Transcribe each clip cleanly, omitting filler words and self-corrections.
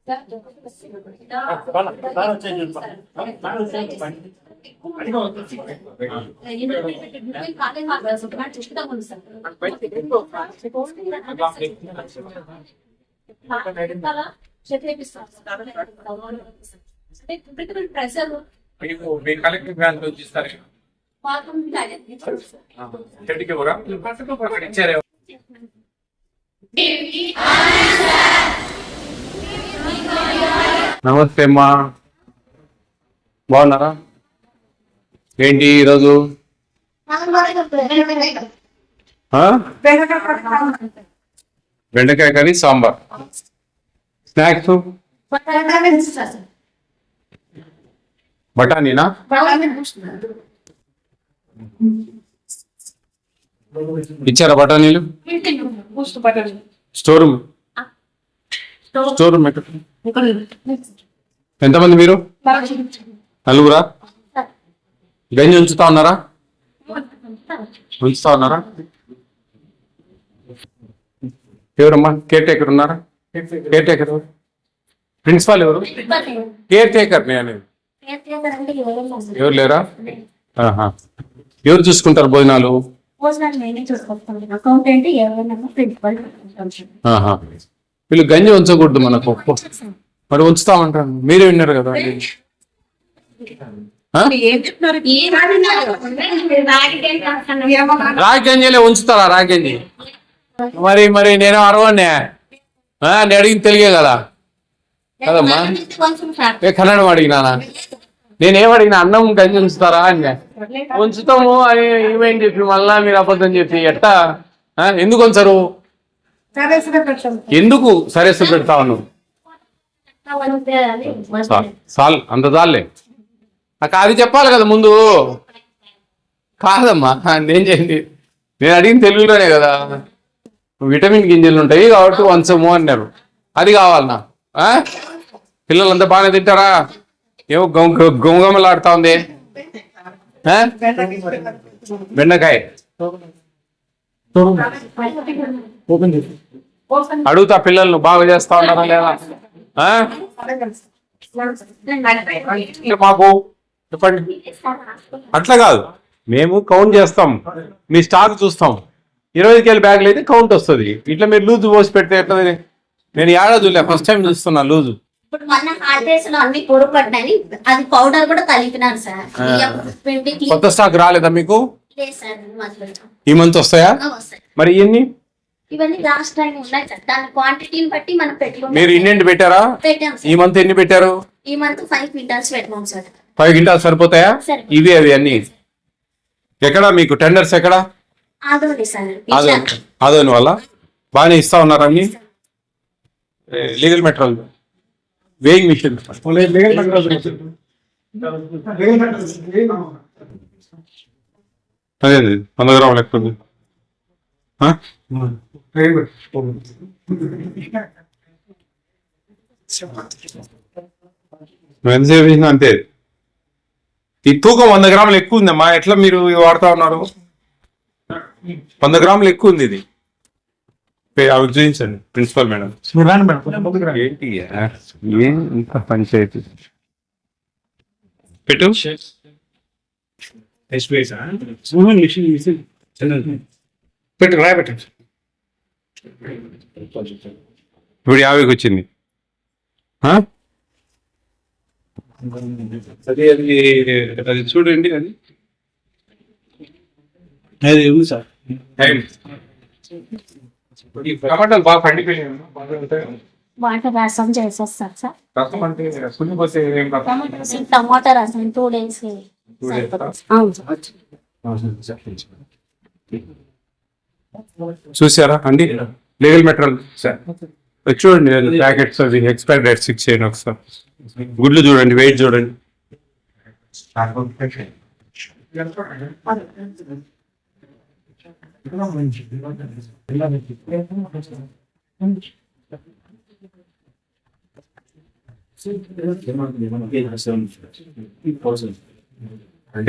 Pressure collector branch లో ఇస్తారు. ఇచ్చారు. నమస్తే అమ్మా, బాగున్నారా? ఏంటి ఈరోజు బెండకాయ కర్రీ సాంబార్. స్నాక్స్ బఠానీనా? ఇచ్చారా బఠానీలు? స్టోర్ రూమ్ ఎంతమంది మీరు? నలుగురా? గంజి ఉంచుతా ఉన్నారా? ఎవరమ్మా కేర్ టేకర్ ఉన్నారా? కేర్ టేకర్ ప్రిన్సిపాల్ ఎవరు? కేర్ టేకర్ నేను. ఎవరు లేరా? ఎవరు చూసుకుంటారు భోజనాలు? వీళ్ళు గంజి ఉంచకూడదు మనకు. మరి ఉంచుతామంటారు, మీరే విన్నారు కదా. రాగి గంజిలే ఉంచుతారా? రాగి గంజి మరి మరి నేను అరవనే నేను అడిగింది తెలియే కదా కదమ్మా. కన్నడం అడిగినానా? నేనేం అడిగినా? అన్నం గంజి ఉంచుతారా అని. ఉంచుతాము అని ఏమేం చెప్పి మళ్ళా మీరు అబద్ధం చెప్పి ఎట్టా? ఎందుకు ఉంచరు? ఎందుకు సరేసు పెడతా ఉన్నావు? అంత చాలే. నాకు అది చెప్పాలి కదా ముందు. కాదమ్మా, నేను చేయండి, నేను అడిగింది తెలుగులోనే కదా. విటమిన్ గింజలు ఉంటాయి కాబట్టి వంచము అన్నారు. అది కావాలన్నా? పిల్లలంతా బాగానే తింటారా? ఏమో గొంగమలాడుతా ఉంది బెండకాయ. అడుగుతా పిల్లలను బాగా చేస్తా ఉన్నారా లేదా? మాకు చెప్పండి. అట్లా కాదు, మేము కౌంట్ చేస్తాం, మీ స్టాక్ చూస్తాం. 20 కేజీ బ్యాగులు అయితే కౌంట్ వస్తుంది. ఇట్లా మీరు లూజు పోసి పెడితే ఎట్లా? నేను ఏడాది ఫస్ట్ టైం చూస్తున్నా లూజు. ఇప్పుడు మొన్న హాలిడేస్ లో అన్ని పొరపడ్డాయి, అది పౌడర్ కూడా కలిపినారు సార్. కొత్త స్టాక్ రాలేదా మీకు? ఈ మంత్ వస్తాయా? మరి ఇవన్నీ ఇవన్నీ లాస్ట్ టైం ఉన్నాయి సార్. దాని క్వాంటిటీని బట్టి మనం పెట్టుకుంటాం. మీరు ఇన్ని పెట్టారా? ఈ మంత్ ఎన్ని పెట్టారు? ఈ మంత్ 5 క్వింటాల్స్ పెట్టాం సార్. 5 క్వింటాల్స్ సరిపోతాయా? ఇవి అవి అన్ని ఎక్కడ మీకు టెండర్స్ ఎక్కడ? అదోని సార్. అదోని వల్ల బాగానే ఇస్తా ఉన్నారు అన్ని. లీగల్ మెటీరియల్ వేయింగ్ మిషన్ అదే 100 గ్రాములు ఎక్కువ. ఎంతసేపు చేసినా అంతే. ఈ తూకం 100 గ్రాములు ఎక్కువ ఉందమ్మా. ఎట్లా మీరు వాడుతా ఉన్నారు? 100 గ్రాములు ఎక్కువ ఉంది ఇది. అవి చూపించండి ప్రిన్సిపల్ మేడం. ఏంటి ఇంత పంచాయతీ పెట్టు. పెట్టు రాయ పెట్టండి. ఇప్పుడు 50కి వచ్చింది. అది అది అది చూడండి. అది ఉంది సార్. టమాటాలు బాగా పండిపోయాయి. వాటర్ రసం చేసేస్తారు సార్. రసం అంటే పులిపోతే టమాటా రసం 2 days. చూసారా అండి? లీగల్ మెటీరియల్ చూడండి. ప్యాకెట్స్ అవి ఎక్స్పైరీ డేట్ చెక్ చేయండి ఒకసారి. గుడ్లు చూడండి, వెయిట్ చూడండి.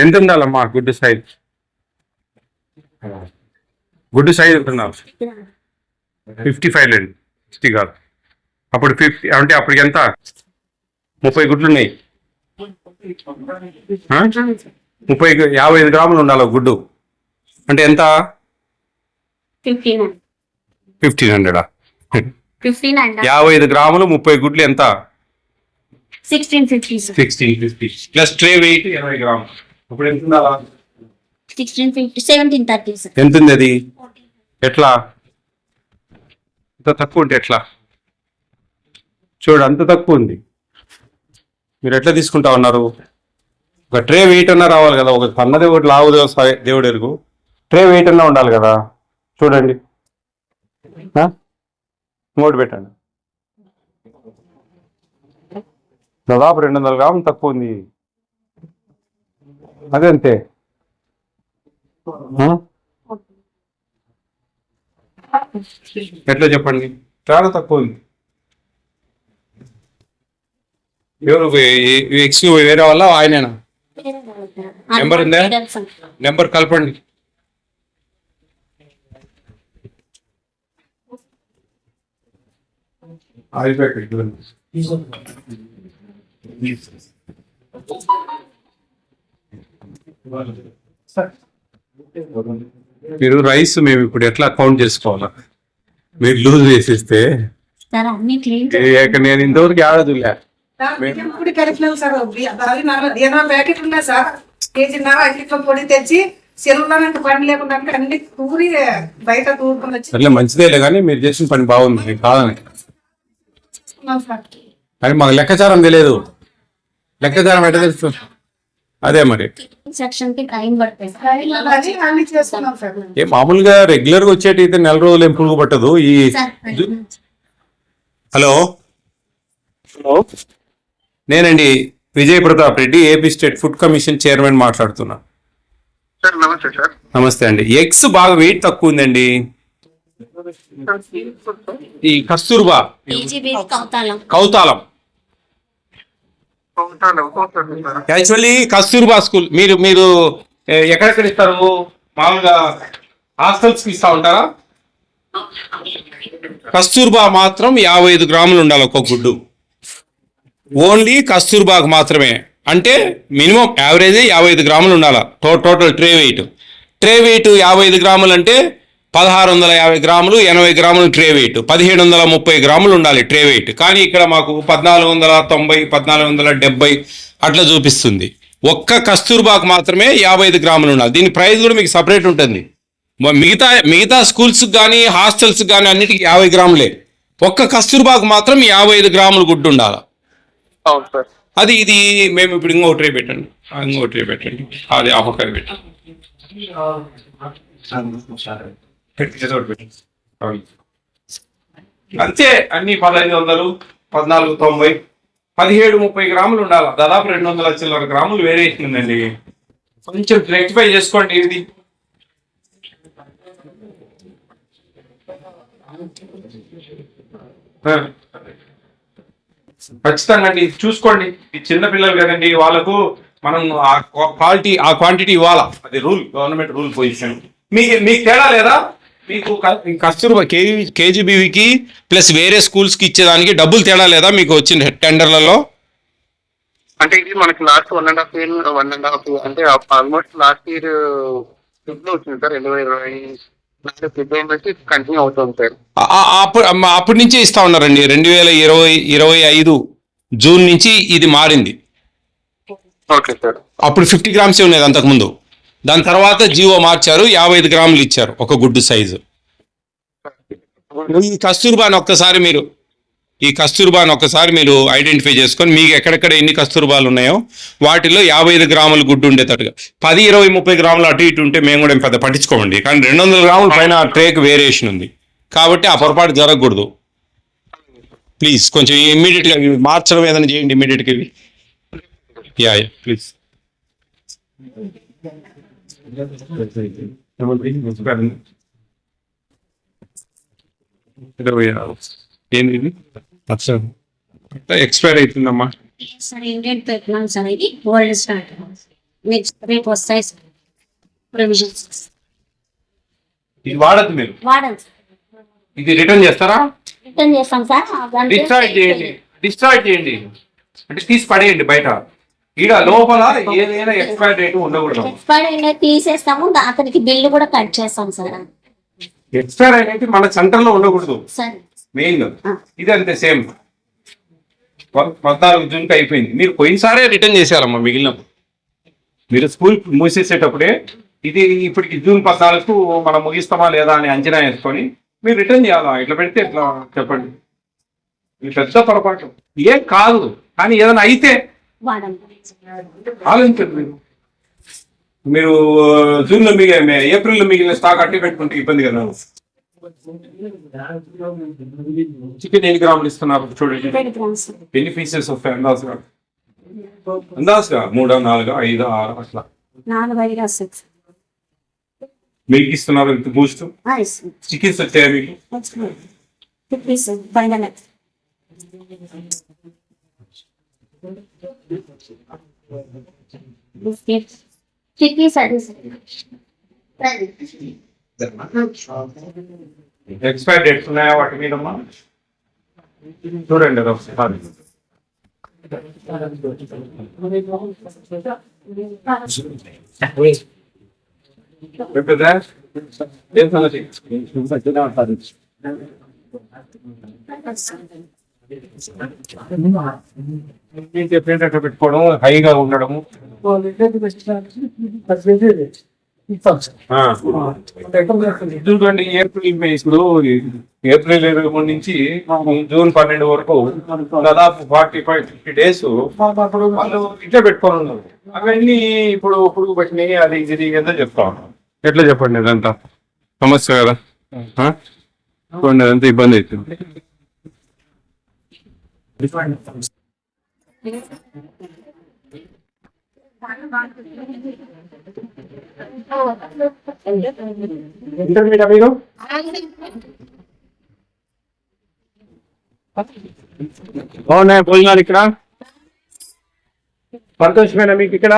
ఎంత ఉండాలమ్మా గుడ్డు సైజ్? గుడ్డు సైజ్ ఉంటున్నారు 55 లేండి, 60 కాదు. అప్పుడు 50 అంటే అప్పుడు ఎంత 30 గుడ్లు ఉన్నాయి. 55 గ్రాములు ఉండాలి ఒక గుడ్డు అంటే ఎంత 1500. 55 గ్రాములు 30 గుడ్లు ఎంత 1650 ప్లస్ ట్రే వెయిట్ 20 గ్రాములు. ఇప్పుడు ఎంత ఉండాలా 1730 ఎంత ఉంది అది? ఎట్లా ఇంత తక్కువ ఉంటే ఎట్లా? చూడు అంత తక్కువ ఉంది. మీరు ఎట్లా తీసుకుంటా ఉన్నారు? ఒక ట్రే వెయిట్ అన్నా రావాలి కదా. ఒక పన్నది ఒకటి లావు దేవుడు ఎరుగు ట్రే వెయిట్ అన్నా ఉండాలి కదా. చూడండి నోటు పెట్టండి. దాదాపు 200 గ్రాములు తక్కువ ఉంది. అదే అంతే. ఎట్లా చెప్పండి? చాలా తక్కువ ఉంది. ఎవరు ఎక్స్ వేరే వాళ్ళ ఆయనేనా? నెంబర్ ఉందా? నెంబర్ కలపండి. మీరు రైస్ మేము ఇప్పుడు ఎట్లా కౌంట్ చేసుకోవాలా? మీరు లూజ్ వేసిస్తే నేను ఇంతవరకు ఆడదులే. పొడి కలిపినాం సార్. ప్యాకెట్ ఉన్నా సార్. కేజీన్నర అట్లా పొడి తెచ్చి సెలవులో పని లేకుండా అన్ని తూరి బయట తూరుకొని వచ్చి అట్లా మంచిదేలే కానీ మీరు చేసిన పని బాగుంది కాదని. కానీ మాకు లెక్కచారం తెలియదు. లెక్కచారం ఎట్లా తెలుసు? అదే మరి ఏ మామూలుగా రెగ్యులర్ గా వచ్చేటైతే నెల రోజులు ఏం పురుగు పట్టదు. ఈ హలో నేనండి Vijay Pratap Reddy, AP state food commission chairman మాట్లాడుతున్నా. నమస్తే సార్. నమస్తే అండి. ఎగ్స్ బాగా వెయిట్ తక్కువ ఉందండి. ఈ కస్తూర్బా కౌతాలం యాక్చువల్లీ కస్తూర్బా స్కూల్ మీరు ఎక్కడెక్కడ ఇస్తారు? మామూలుగా హాస్టల్స్ కి ఇస్తా ఉంటారా? కస్తూర్బా మాత్రం 55 గ్రాములు ఉండాలి ఒక్కొక్క గుడ్డు. ఓన్లీ కస్తూర్బాగ్ మాత్రమే. అంటే మినిమం యావరేజ్ 55 గ్రాములు ఉండాలి total tray weight. Tray weight 55 గ్రాములు అంటే 1650 గ్రాములు, 80 గ్రాములు ట్రే వెయిట్, 1730 గ్రాములు ఉండాలి ట్రే వెయిట్. కానీ ఇక్కడ మాకు 1490, 1470 అట్లా చూపిస్తుంది. ఒక్క కస్తూర్బాగ్ మాత్రమే 55 గ్రాములు ఉండాలి. దీని ప్రైస్ కూడా మీకు సపరేట్ ఉంటుంది. మిగతా స్కూల్స్ కానీ హాస్టల్స్ కానీ అన్నిటికీ 50 గ్రాములే. ఒక్క కస్తూర్బాగ్ మాత్రం 55 గ్రాములు గుడ్డు ఉండాలి. అది ఇది మేము ఇప్పుడు ఇంకో ట్రే పెట్టండి, ఇంకో ట్రే పెట్టండి, అది ఆపకాయ పెట్టండి. అంతే అన్ని 1500, 1490, 1730 గ్రాములు ఉండాలి. దాదాపు 200 చిల్లర గ్రాములు వేరియేషన్ ఉందండి. కొంచెం రెక్టిఫై చేసుకోండి. ఇది ఖచ్చితంగా అండి చూసుకోండి. ఈ చిన్న పిల్లలు కదండి, వాళ్ళకు మనం ఆ క్వాంటిటీ ఇవ్వాలా. అది రూల్, గవర్నమెంట్ రూల్ పొజిషన్. మీకు తేడా లేదా? మీకు కస్తూర్బా కేజీబీవీకి ప్లస్ వేరే స్కూల్స్ కి ఇచ్చేదానికి డబ్బులు తేడా లేదా మీకు వచ్చిన టెండర్లలో? అంటే ఇది మనకి లాస్ట్ 1.5 year అంటే ఆల్మోస్ట్ లాస్ట్ ఇయర్ వచ్చింది సార్. 2024 కంటిన్యూ అవుతుంది సార్. అప్పటి నుంచే ఇస్తా ఉన్నారండి. 2025 జూన్ నుంచి ఇది మారింది. Okay sir. అప్పుడు 50 గ్రామ్సే ఉండేది అంతకుముందు. దాని తర్వాత జీవో మార్చారు, 55 గ్రాములు ఇచ్చారు ఒక గుడ్డు సైజు. ఈ కస్తూర్బాని ఒక్కసారి మీరు ఐడెంటిఫై చేసుకొని మీకు ఎక్కడెక్కడ ఎన్ని కస్తూర్బాలు ఉన్నాయో వాటిలో 55 గ్రాముల గుడ్డు ఉండేటట్టుగా. 10, 20, 30 గ్రాములు అటు ఇటు ఉంటే మేము కూడా పెద్ద పట్టించుకోమండి. కానీ 200 గ్రాముల పైన ట్రేక్ వేరియేషన్ ఉంది కాబట్టి ఆ పొరపాటు జరగకూడదు. ప్లీజ్ కొంచెం ఇమ్మీడియట్ గా మార్చడం ఏదైనా చేయండి ఇమ్మీడియట్ గా. Yeah please. ఏంది ఎక్స్పైర్ అవుతుందమ్మా? సార్ ఇండియన్ పెట్టినాం సార్. ఇది ఓల్డ్ స్టాక్. నెక్స్ట్ రేపు వస్తాయి సార్ ప్రొవిజన్స్. ఇది వాడద్దు మీరు. వాడండి. ఇది రిటర్న్ చేస్తారా? రిటర్న్ చేస్తాం సార్. డిస్ట్రాయ్ చేయండి అంటే తీసి పడేయండి బయట. ఈడ లోపల ఏదైనా ఎక్స్పైర్ డేట్ ఉండకూడదు. ఎక్స్పైర్ అయినవి తీసేస్తాము, అతనికి బిల్లు కూడా కట్ చేస్తాం సార్. ఎక్స్పైర్ అనేది మన సెంటర్ లో ఉండకూడదు సార్ మెయిన్. ఇది అంతే సేమ్. 14 జూన్కి అయిపోయింది. మీరు పోయినసారే రిటర్న్ చేశారమ్మా మిగిలినప్పుడు. మీరు స్కూల్ మూసేసేటప్పుడే ఇది ఇప్పటికి జూన్ 14కు మనం ముగిస్తామా లేదా అని అంచనా వేసుకొని మీరు రిటర్న్ చేయాలా. ఇట్లా పెడితే ఎట్లా చెప్పండి? ఇది పెద్ద పొరపాటు. ఏం కాదు, కానీ ఏదైనా అయితే ఆలోచించండి. మీరు జూన్ లో ఏప్రిల్ లో మిగిలిన స్టాక్ అట్టి పెట్టుకుంటే ఇబ్బంది కదా. చికెన్ ఎన్ని గ్రాములు ఇస్తున్నారు చూడండి. ఎన్ని పీసెస్ వస్తాయి అందాజుగా? 3, 4, 5, 6 అట్లా 4, 5, 6 మిల్క్ ఇస్తున్నారు. బూస్ట్ చికెన్స్ వచ్చాయా మీకు? ఎక్స్పైర్ డేట్స్ ఉన్నాయా వాటి మీద? చూడండి అది ఒకసారి. చెప్పేటట్టు పెట్టుకోవడం, హైగా ఉండడము. చూడండి ఏప్రిల్ మే ఇప్పుడు ఏప్రిల్ 23 నుంచి జూన్ 12 వరకు దాదాపు 45-50 డేస్ వాళ్ళు ఇట్లా పెట్టుకొని ఉన్నారు. అవన్నీ ఇప్పుడు పురుగు పట్టినాయి, అది ఇది ఏదో చెప్తా ఉన్నాం. ఎట్లా చెప్పండి? అదంతా సమస్య కదా. చూడండి అదంతా ఇబ్బంది అవుతుంది. ఇంటర్మీడియట్ మీరు బాగున్నాయి భోజనాలు ఇక్కడ? సంతోషమేనా మీకు ఇక్కడ?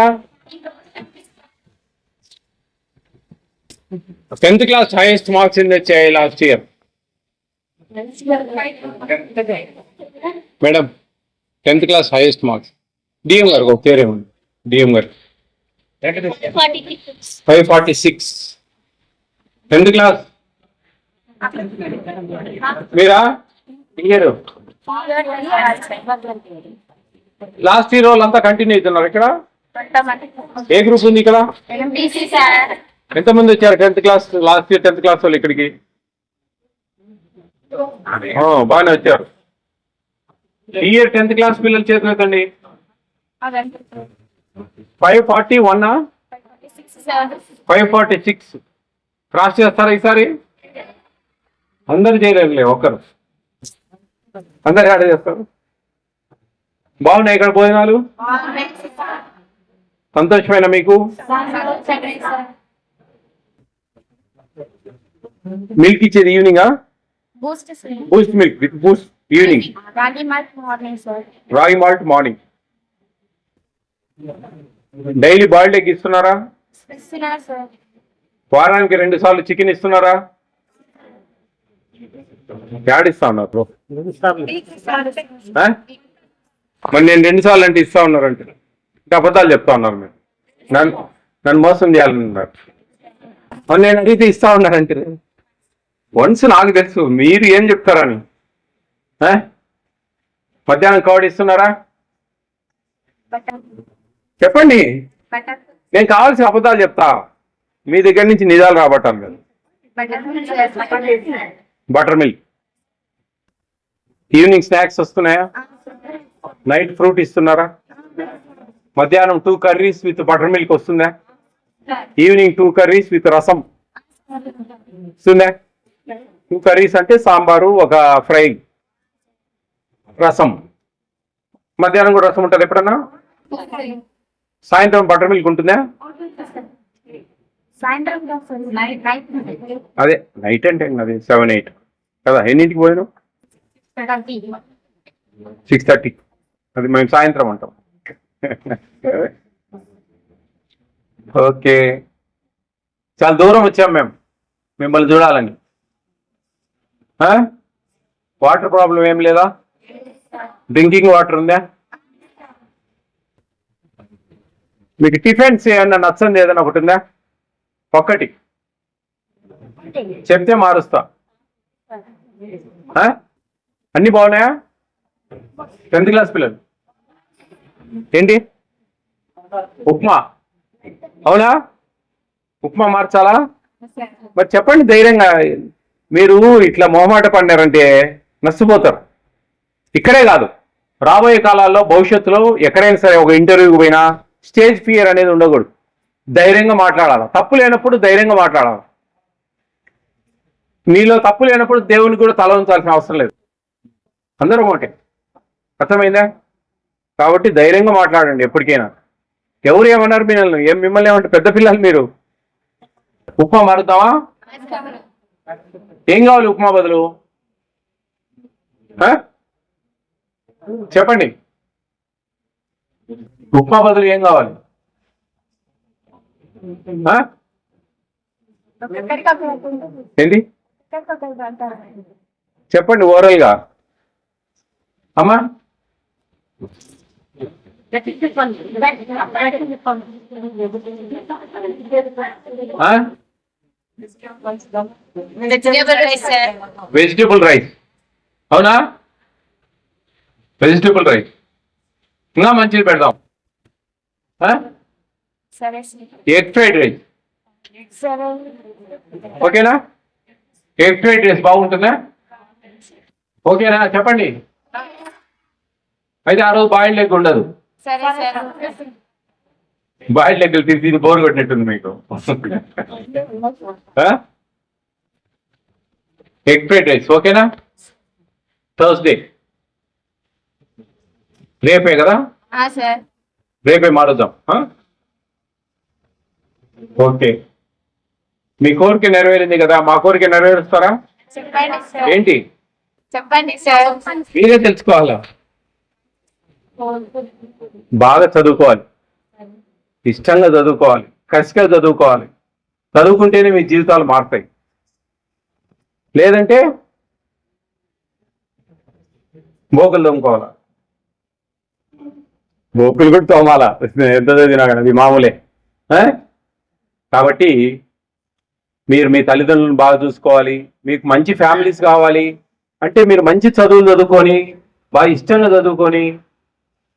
10th class highest marks in the child last year. Madam 10th class highest marks. DM గారు ఒక పేరేమండి? డిఎం గారు 546. 10th class మీరా? ఇయర్ లాస్ట్ ఇయర్ వాళ్ళంతా కంటిన్యూ అవుతున్నారు ఇక్కడ. ఏ గ్రూప్ ఉంది ఇక్కడ? ఎంతమంది వచ్చారు 10th class last year 10th class వాళ్ళు ఇక్కడికి? బాగానే వచ్చారు. ఈ ఇయర్ 10th class పిల్లలు చేతులెత్తండి. 541, 546 క్రాస్ చేస్తారా ఈసారి? అందరు చేయలేదులే, ఒక్కరు. అందరు యాడ్ చేస్తారు. బాగున్నాయి ఇక్కడ భోజనాలు? సంతోషమైన మీకు? మిల్క్ ఇచ్చేది ఈవినింగా? Boost milk with Boost evening. Ragi malt morning. Daily boiled egg ఇస్తున్నారా? వారానికి 2 సార్లు చికెన్ ఇస్తున్నారా? యాడ్ ఇస్తా ఉన్నారు. మరి నేను 2 సార్లు అంటే ఇస్తా ఉన్నారంటే ఇంకా అబద్ధాలు చెప్తా ఉన్నారు. మీరు నన్ను మోసం చేయాలన్నారు. మరి నేను అడిగితే ఇస్తా ఉన్నారంటే వన్స్ నాకు తెలుసు మీరు ఏం చెప్తారని. మధ్యాహ్నం కవర్డ్ ఇస్తున్నారా? చెప్పండి. నేను కావాల్సిన అబద్ధాలు చెప్తా, మీ దగ్గర నుంచి నిజాలు రాబట్టాను కదా. Butter milk. ఈవినింగ్ స్నాక్స్ వస్తున్నాయా? నైట్ ఫ్రూట్ ఇస్తున్నారా? మధ్యాహ్నం 2 కర్రీస్ విత్ బటర్ మిల్క్ వస్తుందా? ఈవినింగ్ 2 కర్రీస్ విత్ రసం వస్తుందా? 2 కర్రీస్ అంటే సాంబారు, ఒక ఫ్రై, రసం. మధ్యాహ్నం కూడా రసం ఉంటుంది ఎప్పుడన్నా? సాయంత్రం బటర్ మిల్క్ ఉంటుందా? అదే నైట్ అంటే అది 7-8 కదా. ఎన్నింటికి పోయినాం? 6:30. అది మేము సాయంత్రం అంటాం. ఓకే, చాలా దూరం వచ్చాం మేము మిమ్మల్ని చూడాలని. వాటర్ ప్రాబ్లం ఏం లేదా? డ్రింకింగ్ వాటర్ ఉందా? మీకు టిఫిన్స్ ఏమన్నా నచ్చంది ఏదైనా ఒకటి ఉందా? ఒక్కటి చెప్తే మారుస్తా. అన్ని బాగున్నాయా? 10th క్లాస్ పిల్లలు ఏంటి ఉప్మా? అవునా? ఉప్మా మార్చాలా? మరి చెప్పండి ధైర్యంగా. మీరు ఇట్లా మొహమాట పడినారంటే నష్టపోతారు. ఇక్కడే కాదు, రాబోయే కాలాల్లో భవిష్యత్తులో ఎక్కడైనా సరే ఒక ఇంటర్వ్యూకి పోయినా స్టేజ్ ఫియర్ అనేది ఉండకూడదు. ధైర్యంగా మాట్లాడాలి. తప్పు లేనప్పుడు ధైర్యంగా మాట్లాడాలి. మీలో తప్పు లేనప్పుడు దేవునికి కూడా తల ఉంచాల్సిన అవసరం లేదు. అందరం ఒకటే. అర్థమైందా? కాబట్టి ధైర్యంగా మాట్లాడండి ఎప్పటికైనా. ఎవరు ఏమన్నారు మిమ్మల్ని ఏమంటారు? పెద్ద పిల్లలు మీరు. ఉప్మా మారుద్దామా? ఏం కావాలి ఉప్మా బదులు? చెప్పండి. ఉప్మా బదులు ఏం కావాలి? ఏంటి చెప్పండి ఓరల్గా. అమ్మా వెజిటబుల్ రైస్. అవునా? వెజిటబుల్ రైస్ ఇంకా మంచిది పెడదాం. ఎగ్ ఫ్రైడ్ రైస్ ఓకేనా? ఎగ్ ఫ్రైడ్ రైస్ బాగుంటుందా? ఓకేనా? చెప్పండి. అయితే ఆ రోజు బాయిల్డ్ ఎగ్ ఉండదు. బాయిల్డ్ ఎగ్ తిని బోర్ కొట్టినట్టుంది మీకు. ఎగ్ ఫ్రైడ్ రైస్ ఓకేనా? థర్స్డే రేపే కదా? రేపే మారుద్దాం. ఓకే. మీ కోరిక నెరవేరింది కదా, మా కోరిక నెరవేరుస్తారా? ఏంటి చెప్పండి సార్. మీరే తెలుసుకోవాలా. బాగా చదువుకోవాలి, ఇష్టంగా చదువుకోవాలి, కసిగా చదువుకోవాలి. చదువుకుంటేనే మీ జీవితాలు మారుతాయి. లేదంటే బోకులు తోముకోవాలా. బోకులు కూడా తోమాలా, ఎంత చదివినా కదా, అది మామూలే. కాబట్టి మీరు మీ తల్లిదండ్రులను బాగా చూసుకోవాలి. మీకు మంచి ఫ్యామిలీస్ కావాలి అంటే మీరు మంచి చదువులు చదువుకొని బాగా ఇష్టంగా చదువుకొని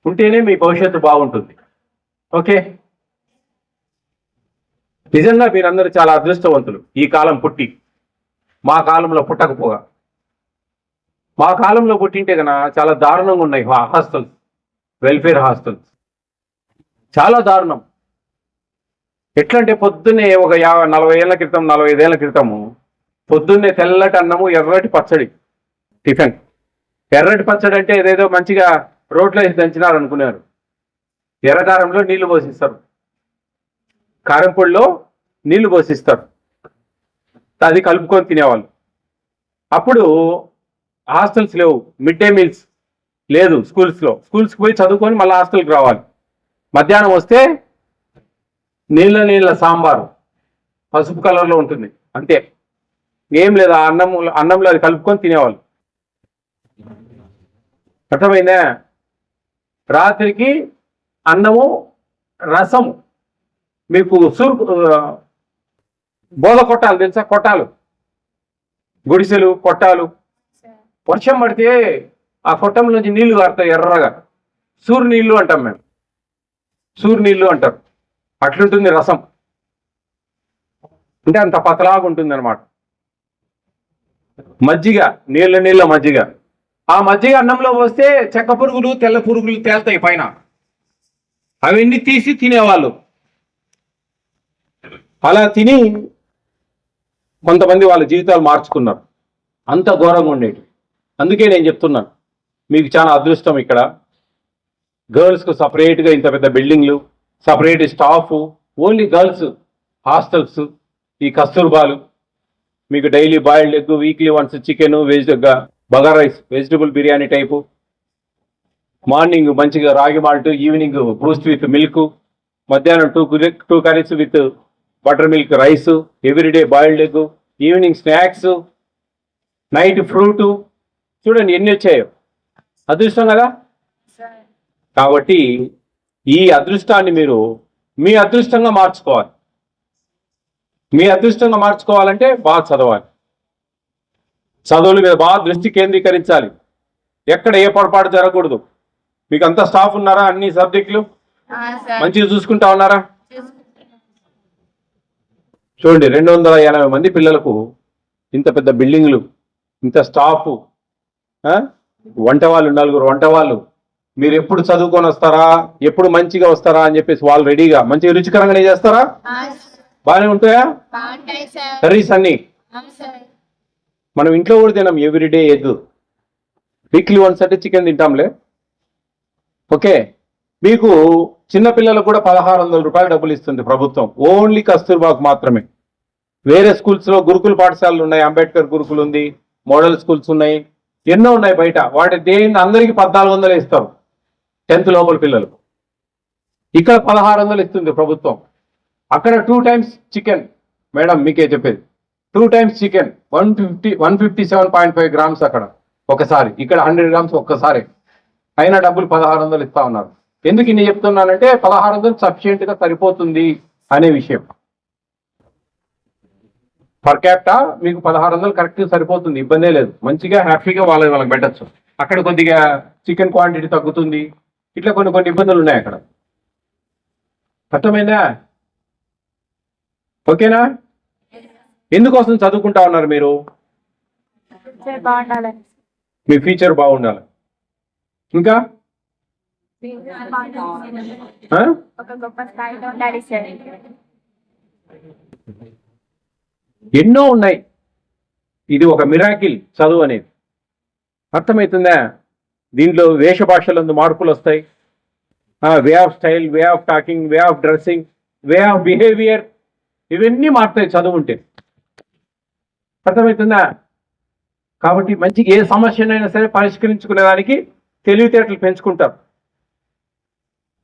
ఉంటేనే మీ భవిష్యత్తు బాగుంటుంది. ఓకే. నిజంగా మీరందరూ చాలా అదృష్టవంతులు ఈ కాలం పుట్టి. మా కాలంలో పుట్టకపోగా. మా కాలంలో పుట్టింటే కన్నా చాలా దారుణంగా ఉన్నాయి హాస్టల్స్, వెల్ఫేర్ హాస్టల్స్. చాలా దారుణం. ఎట్లంటే పొద్దున్నే ఒక 40 ఏళ్ల క్రితం 45 ఏళ్ల క్రితము పొద్దున్నే తెల్లటి అన్నము ఎర్రటి పచ్చడి టిఫిన్. ఎర్రటి పచ్చడి అంటే ఏదేదో మంచిగా రోట్లో వేసి దంచినారు అనుకున్నారు. ఎర్రకారంలో నీళ్లు పోసిస్తారు, కారం పొడిలో నీళ్లు పోసిస్తారు, అది కలుపుకొని తినేవాళ్ళు. అప్పుడు హాస్టల్స్ లేవు, మిడ్ డే మీల్స్ లేదు స్కూల్స్కి పోయి చదువుకొని మళ్ళీ హాస్టల్కి రావాలి. మధ్యాహ్నం వస్తే నీళ్ళ సాంబారు పసుపు కలర్లో ఉంటుంది అంతే, ఏం లేదు. ఆ అన్నంలో అది కలుపుకొని తినేవాళ్ళు. అర్థమైందా? రాత్రికి అన్నము రసము. మీకు బోధ కొట్టాలు తెలుసా? కొట్టాలు, గుడిసెలు, కొట్టాలు. వర్షం పడితే ఆ కొట్టం నుంచి నీళ్లు కారుతాయి ఎర్రగా. సూరు నీళ్లు అంటాం మేము, సూరు నీళ్లు అంటారు. అట్లుంటుంది రసం. అంటే అంత పతలాగా ఉంటుంది అనమాట. మజ్జిగ, నీళ్ళ మజ్జిగ. ఆ మజ్జిగ అన్నంలో పోస్తే చెక్క పురుగులు, తెల్ల పురుగులు తేలుతాయి పైన. అవన్నీ తీసి తినేవాళ్ళు. అలా తిని కొంతమంది వాళ్ళ జీవితాలు మార్చుకున్నారు. అంత ఘోరంగా ఉండేది. అందుకే నేను చెప్తున్నాను, మీకు చాలా అదృష్టం. ఇక్కడ గర్ల్స్కు సపరేట్గా ఇంత పెద్ద బిల్డింగ్లు, separate staff, only girls hostels, ఈ కస్తూర్బాలు. మీకు daily boiled egg, weekly once chicken, bagara rice, vegetable biryani type. Morning మంచిగా రాగి malt, evening Boost with milk, మధ్యాహ్నం 2 curries with butter milk rice, everyday boiled egg, evening snacks, night fruit, చూడండి ఎన్ని వచ్చాయో. అదృష్టం కదా. కాబట్టి ఈ అదృష్టాన్ని మీరు మీ అదృష్టంగా మార్చుకోవాలి. మీ అదృష్టంగా మార్చుకోవాలంటే బాగా చదవాలి, చదువుల మీద బాగా దృష్టి కేంద్రీకరించాలి. ఎక్కడ ఏ పొరపాటు జరగకూడదు. మీకు అంతా స్టాఫ్ ఉన్నారా? అన్ని సబ్జెక్టులు మంచిగా చూసుకుంటా ఉన్నారా? చూడండి 280 మంది పిల్లలకు ఇంత పెద్ద బిల్డింగ్లు, ఇంత స్టాఫ్, వంట వాళ్ళు 4 వంట వాళ్ళు. మీరు ఎప్పుడు చదువుకొని వస్తారా, ఎప్పుడు మంచిగా వస్తారా అని చెప్పేసి వాళ్ళు రెడీగా మంచిగా రుచికరంగానే చేస్తారా? బాగానే ఉంటాయా కర్రీస్ అన్ని? మనం ఇంట్లో కూడా తినాం ఎవ్రీడే ఎగ్. వీక్లీ వన్స్ అంటే చికెన్ తింటాంలే. ఓకే, మీకు చిన్నపిల్లలకు కూడా 1600 రూపాయలు డబ్బులు ఇస్తుంది ప్రభుత్వం, ఓన్లీ కస్తూర్బాకు మాత్రమే. వేరే స్కూల్స్లో గురుకుల పాఠశాలలు ఉన్నాయి, అంబేద్కర్ గురుకులు ఉంది, మోడల్ స్కూల్స్ ఉన్నాయి, ఎన్నో ఉన్నాయి బయట. వాటి దేని అందరికీ 1400 ఇస్తారు 10th లోపల పిల్లలు. ఇక్కడ 1600 ఇస్తుంది ప్రభుత్వం. అక్కడ 2 times చికెన్. మేడం మీకే చెప్పేది, 2 times చికెన్ 157.5 grams అక్కడ ఒకసారి, ఇక్కడ 100 grams ఒక్కసారి. అయినా డబ్బులు 1600 ఇస్తా ఉన్నారు. ఎందుకు ఇన్ని చెప్తున్నానంటే 1600 సఫిషియెంట్ గా సరిపోతుంది అనే విషయం. పర్ క్యాప్టా మీకు 1600 కరెక్ట్ సరిపోతుంది, ఇబ్బందే లేదు. మంచిగా హ్యాపీగా వాళ్ళకి పెట్టచ్చు. అక్కడ కొద్దిగా చికెన్ క్వాంటిటీ తగ్గుతుంది, ఇట్లా కొన్ని ఇబ్బందులు ఉన్నాయి అక్కడ. అర్థమైందా? ఓకేనా? ఎందుకోసం చదువుకుంటా ఉన్నారు మీరు? మీ ఫ్యూచర్ బాగుండాలి. ఇంకా ఎన్నో ఉన్నాయి. ఇది ఒక మిరాకిల్ చదువు అనేది. అర్థమవుతుందా? దీంట్లో వేష భాషలందు మార్పులు వస్తాయి. Way of style, way of talking, way of dressing, way of behaviour, ఇవన్నీ మారుతాయి చదువు ఉంటే. అర్థమవుతుందా? కాబట్టి మంచి ఏ సమస్యనైనా సరే పరిష్కరించుకునేదానికి తెలివితేటలు పెంచుకుంటారు.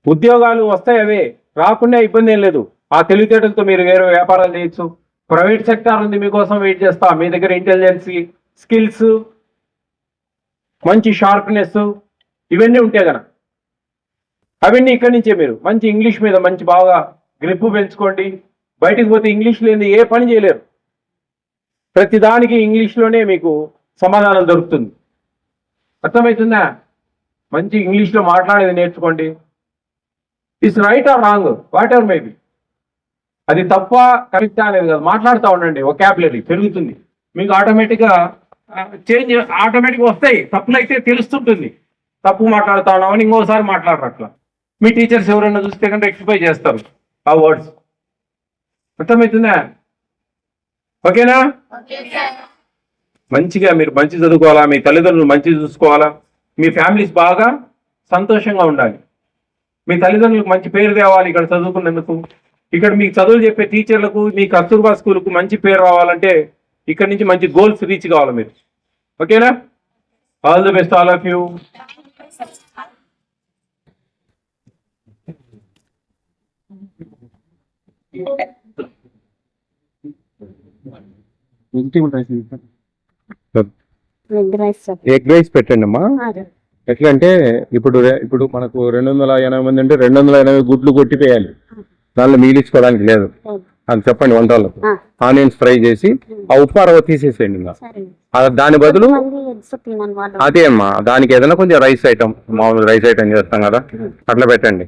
ఉద్యోగాలు వస్తాయి, అవే రాకుండా ఇబ్బంది ఏం లేదు. ఆ తెలివితేటలతో మీరు వేరే వ్యాపారాలు చేయొచ్చు. ప్రైవేట్ సెక్టార్ ఉంది మీకోసం వెయిట్ చేస్తా. మీ దగ్గర ఇంటెలిజెన్స్ స్కిల్స్, మంచి షార్ప్నెస్ ఇవన్నీ ఉంటాయి కదా, అవన్నీ ఇక్కడి నుంచే మీరు మంచి ఇంగ్లీష్ మీద మంచి బాగా గ్రిప్ పెంచుకోండి. బయటికి పోతే ఇంగ్లీష్ లేని ఏ పని చేయలేరు. ప్రతిదానికి ఇంగ్లీష్లోనే మీకు సమాధానం దొరుకుతుంది. అర్థమవుతుందా? మంచి ఇంగ్లీష్లో మాట్లాడేది నేర్చుకోండి. It's right are wrong, what ever maybe, అది తప్ప కరెక్టా అనేది కాదు, మాట్లాడుతూ ఉండండి. వొకాబులరీ పెరుగుతుంది మీకు, ఆటోమేటిక్గా చేంజ్ ఆటోమేటిక్గా వస్తాయి. తప్పులు అయితే తెలుస్తుంటుంది, తప్పు మాట్లాడుతూ ఉన్నామని ఇంకోసారి మాట్లాడరు. అట్లా మీ టీచర్స్ ఎవరైనా చూస్తే కంటే రెక్టిఫై చేస్తారు ఆ వర్డ్స్. అర్థమవుతుందా? ఓకేనా? మంచిగా మీరు మంచి చదువుకోవాలా, మీ తల్లిదండ్రులు మంచిగా చూసుకోవాలా, మీ ఫ్యామిలీస్ బాగా సంతోషంగా ఉండాలి, మీ తల్లిదండ్రులకు మంచి పేరు తేవాలి. ఇక్కడ చదువుకున్నందుకు, ఇక్కడ మీకు చదువులు చెప్పే టీచర్లకు, మీ కస్తూర్బా స్కూల్కు మంచి పేరు రావాలంటే ఇక్కడ నుంచి మంచి గోల్స్ రీచ్ కావాలి మీరు. ఓకేనా? All the best all of you. Egg rice పెట్టండి అమ్మా. ఎట్లా అంటే ఇప్పుడు మనకు 280 మంది అంటే 280 గుడ్లు కొట్టిపోయాలి, దానిలో మిగిలించుకోవడానికి లేదు అని చెప్పండి. వంటలకు ఆనియన్స్ ఫ్రై చేసి ఆ ఉప్మా రవ్వ తీసేసేయండి. ఇంకా దాని బదులు అదే అమ్మా, దానికి ఏదైనా కొంచెం రైస్ ఐటమ్, మామూలు రైస్ ఐటమ్ చేస్తాం కదా, అట్లా పెట్టండి.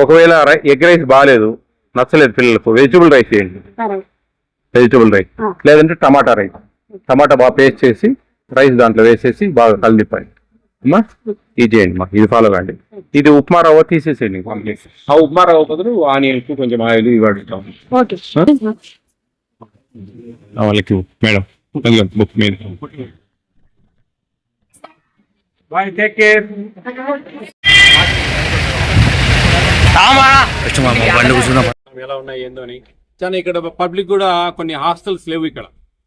ఒకవేళ ఎగ్ రైస్ బాగాలేదు, నచ్చలేదు పిల్లలకు, వెజిటబుల్ రైస్ చేయండి. వెజిటబుల్ రైస్ లేదంటే టమాటా రైస్, టమాటా బాగా పేస్ట్ చేసి రైస్ దాంట్లో వేసేసి బాగా కలిదిప్పండి అమ్మా. ఇది చేయండి మా, ఇది ఫాలో కండి. ఇది ఉప్మా రవ్వ తీసేసేయండి. ఆ ఉప్మా రవ్వ బదులు ఆనియన్స్ కొంచెం ఆయిల్ ఇవి వాడుతాం వాళ్ళకి. మేడం బుక్ మీద బాయ్, టేక్ కేర్. ఎలా ఉన్నాయి ఏందో అని చాలా. ఇక్కడ పబ్లిక్ కూడా కొన్ని హాస్టల్స్ లేవు ఇక్కడ.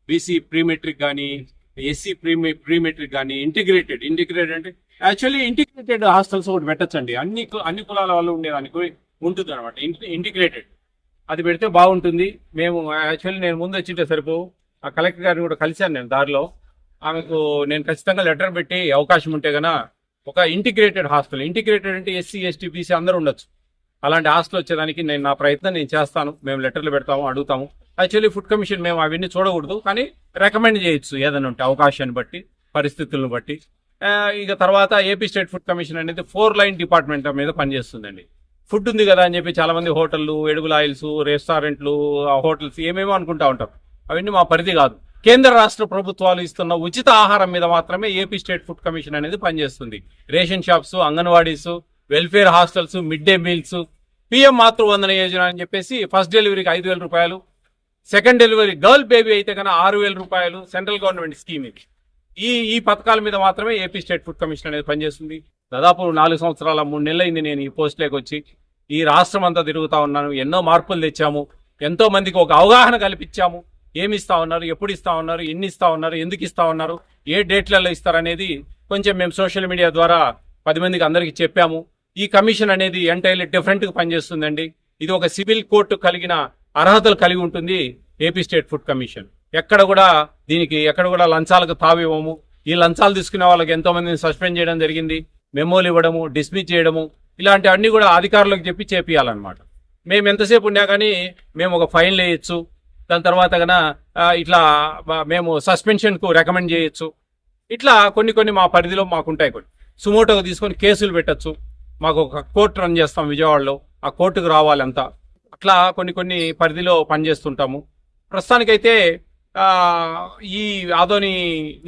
బీసీ ప్రీ మెట్రిక్ కానీ, ఎస్సీ ప్రీ మెట్రిక్ కానీ, ఇంటిగ్రేటెడ్ అంటే యాక్చువల్లీ ఇంటిగ్రేటెడ్ హాస్టల్స్ ఒకటి పెట్టచ్చండి. అన్ని కులాల వాళ్ళు ఉండేదానికి ఉంటుంది అనమాట ఇంటిగ్రేటెడ్. అది పెడితే బాగుంటుంది. నేను ముందు వచ్చింటే సరిపో. ఆ కలెక్టర్ గారిని కూడా కలిశాను నేను దారిలో. ఆమెకు నేను ఖచ్చితంగా లెటర్ పెట్టి అవకాశం ఉంటే గన ఒక ఇంటిగ్రేటెడ్ హాస్టల్, ఇంటిగ్రేటెడ్ అంటే ఎస్సీ ఎస్టీ బీసీ అందరూ ఉండొచ్చు, అలాంటి హాస్టల్ వచ్చేదానికి నా ప్రయత్నం నేను చేస్తాను. మేము లెటర్లు పెడతాము, అడుగుతాము. యాక్చువల్లీ ఫుడ్ కమిషన్ మేము అవన్నీ చూడకూడదు, కానీ రికమెండ్ చేయొచ్చు ఏదైనా ఉంటే అవకాశాన్ని బట్టి, పరిస్థితులను బట్టి. ఇక తర్వాత ఏపీ స్టేట్ ఫుడ్ కమిషన్ అనేది 4 లైన్ డిపార్ట్మెంట్ మీద పనిచేస్తుందండి. ఫుడ్ ఉంది కదా అని చెప్పి చాలా మంది హోటళ్ళు, ఎడుగుల ఆయిల్స్, రెస్టారెంట్లు, హోటల్స్ ఏమేమో అనుకుంటా ఉంటారు. అవన్నీ మా పరిధి కాదు. కేంద్ర రాష్ట్ర ప్రభుత్వాలు ఇస్తున్న ఉచిత ఆహారం మీద మాత్రమే ఏపీ స్టేట్ ఫుడ్ కమిషన్ అనేది పనిచేస్తుంది. Ration shops, anganwadis, welfare hostels, mid day meals, PM Matru Vandana Yojana అని చెప్పేసి ఫస్ట్ డెలివరీకి 5,000 రూపాయలు, సెకండ్ డెలివరీ గర్ల్ బేబీ అయితే కన్నా 6,000 రూపాయలు సెంట్రల్ గవర్నమెంట్ స్కీమ్ ఇది. ఈ పథకాల మీద మాత్రమే ఏపీ స్టేట్ ఫుడ్ కమిషన్ అనేది పనిచేస్తుంది. దాదాపు 4 సంవత్సరాల 3 నెలలు అయింది నేను ఈ పోస్ట్లోకి వచ్చి. ఈ రాష్ట్రం అంతా తిరుగుతా ఉన్నాను, ఎన్నో మార్పులు తెచ్చాము, ఎంతో మందికి ఒక అవగాహన కల్పించాము. ఏమి ఇస్తా ఉన్నారు, ఎప్పుడు ఇస్తా ఉన్నారు, ఎన్ని ఇస్తా ఉన్నారు, ఎందుకు ఇస్తా ఉన్నారు, ఏ డేట్లలో ఇస్తారనేది కొంచెం మేము సోషల్ మీడియా ద్వారా 10 మందికి అందరికీ చెప్పాము. ఈ కమిషన్ అనేది ఎంటైర్లీ డిఫరెంట్గా పనిచేస్తుందండి. ఇది ఒక సివిల్ కోర్టు కలిగిన అర్హతలు కలిగి ఉంటుంది ఏపీ స్టేట్ ఫుడ్ కమిషన్. ఎక్కడ కూడా లంచాలకు తావివ్వము. ఈ లంచాలు తీసుకునే వాళ్ళకి ఎంతో మందిని సస్పెండ్ చేయడం జరిగింది, మెమోలు ఇవ్వడము, డిస్మిస్ చేయడము, ఇలాంటివన్నీ కూడా అధికారులకు చెప్పి చేపియాలన్నమాట. మేము ఎంతసేపు ఉన్నా కానీ మేము ఒక ఫైన్ వేయచ్చు, దాని తర్వాత కన్నా ఇట్లా మేము సస్పెన్షన్కు రికమెండ్ చేయొచ్చు. ఇట్లా కొన్ని మా పరిధిలో మాకుంటాయి. కొన్ని సుమోటోగా తీసుకొని కేసులు పెట్టచ్చు. మాకు ఒక కోర్టు రన్ చేస్తాం విజయవాడలో, ఆ కోర్టుకు రావాలి అంతా. అట్లా కొన్ని పరిధిలో పనిచేస్తుంటాము. ప్రస్తుతానికైతే ఈ ఆదోని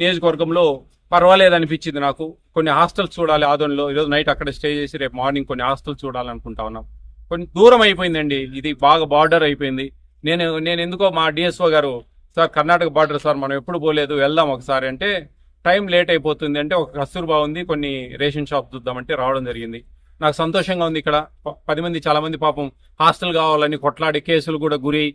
నియోజకవర్గంలో పర్వాలేదు అనిపించింది నాకు. కొన్ని హాస్టల్స్ చూడాలి ఆదోనిలో. ఈరోజు నైట్ అక్కడ స్టే చేసి రేపు మార్నింగ్ కొన్ని హాస్టల్స్ చూడాలనుకుంటా ఉన్నాం. కొన్ని దూరం అయిపోయిందండి, ఇది బాగా బార్డర్ అయిపోయింది. నేను ఎందుకో మా డిఎస్ఓ గారు, సార్ కర్ణాటక బార్డర్ సార్, మనం ఎప్పుడు పోలేదు, వెళ్దాం ఒకసారి అంటే టైం లేట్ అయిపోతుంది అంటే ఒక కస్తూర్బా ఉంది, కొన్ని రేషన్ షాప్ చూద్దామంటే రావడం జరిగింది. నాకు సంతోషంగా ఉంది. ఇక్కడ 10 మంది చాలా మంది పాపం హాస్టల్ కావాలని కొట్లాడి కేసులు కూడా గురి,